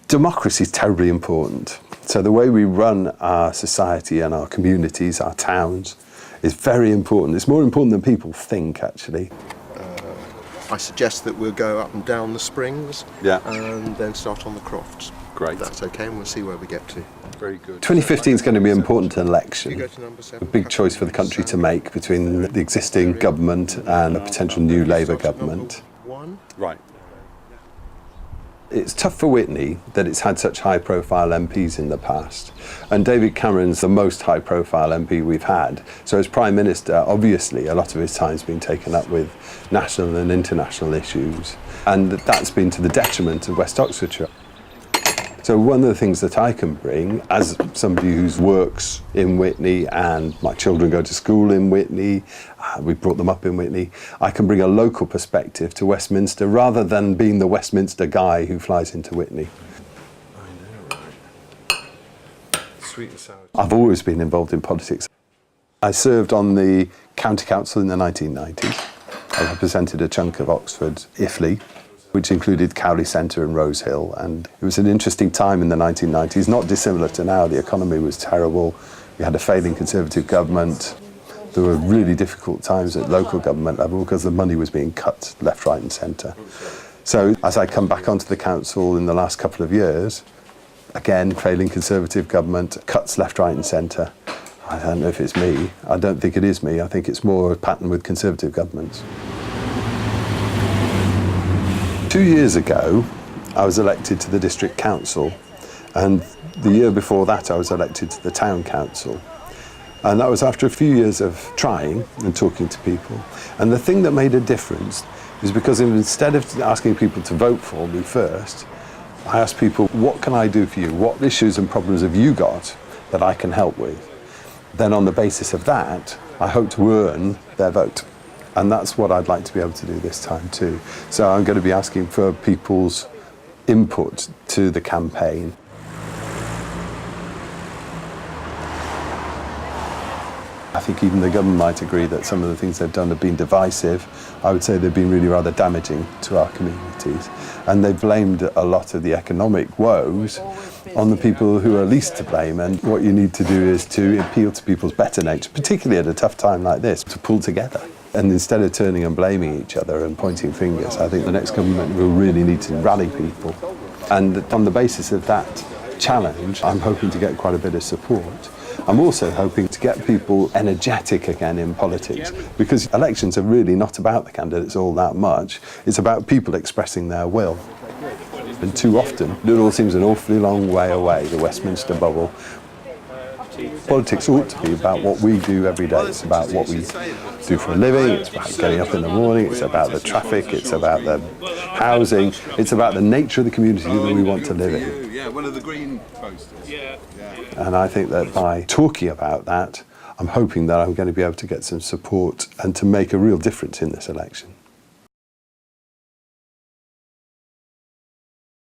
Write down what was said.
Democracy is terribly important. So the way we run our society and our communities, our towns, is very important. It's more important than people think, actually. I suggest that we'll go up and down the springs, and then start on the crofts. Great. That's okay, and we'll see where we get to. Very good. 2015 is going to be an important election. A big choice for the country to make between the existing government and a potential new Labour government. Right. It's tough for Witney that it's had such high-profile MPs in the past. And David Cameron's the most high-profile MP we've had. So as Prime Minister, obviously, a lot of his time's been taken up with national and international issues. And that's been to the detriment of West Oxfordshire. So one of the things that I can bring, as somebody who works in Witney and my children go to school in Witney, we brought them up in Witney, I can bring a local perspective to Westminster rather than being the Westminster guy who flies into Witney. I know, right? Sweet and sour. I've always been involved in politics. I served on the County Council in the 1990s. I represented a chunk of Oxford, Iffley, which included Cowley Centre and Rose Hill, and it was an interesting time in the 1990s, not dissimilar to now. The economy was terrible, we had a failing Conservative government, there were really difficult times at local government level because the money was being cut left, right and centre. So as I come back onto the council in the last couple of years, again, failing Conservative government, cuts left, right and centre. I don't know if it's me, I don't think it is me, I think it's more a pattern with Conservative governments. 2 years ago, I was elected to the district council, and the year before that I was elected to the town council. And that was after a few years of trying and talking to people. And the thing that made a difference is because instead of asking people to vote for me first, I asked people, what can I do for you? What issues and problems have you got that I can help with? Then on the basis of that, I hope to earn their vote. And that's what I'd like to be able to do this time too. So I'm going to be asking for people's input to the campaign. I think even the government might agree that some of the things they've done have been divisive. I would say they've been really rather damaging to our communities. And they've blamed a lot of the economic woes on the people who are least to blame. And what you need to do is to appeal to people's better nature, particularly at a tough time like this, to pull together. And instead of turning and blaming each other and pointing fingers, I think the next government will really need to rally people. And on the basis of that challenge, I'm hoping to get quite a bit of support. I'm also hoping to get people energetic again in politics, because elections are really not about the candidates all that much. It's about people expressing their will. And too often, it all seems an awfully long way away, the Westminster bubble. Politics ought to be about what we do every day. It's about what we do for a living, it's about getting up in the morning, it's about the traffic, it's about the housing, it's about the nature of the community that we want to live in. Yeah, one of the green posters. And I think that by talking about that, I'm hoping that I'm going to be able to get some support and to make a real difference in this election.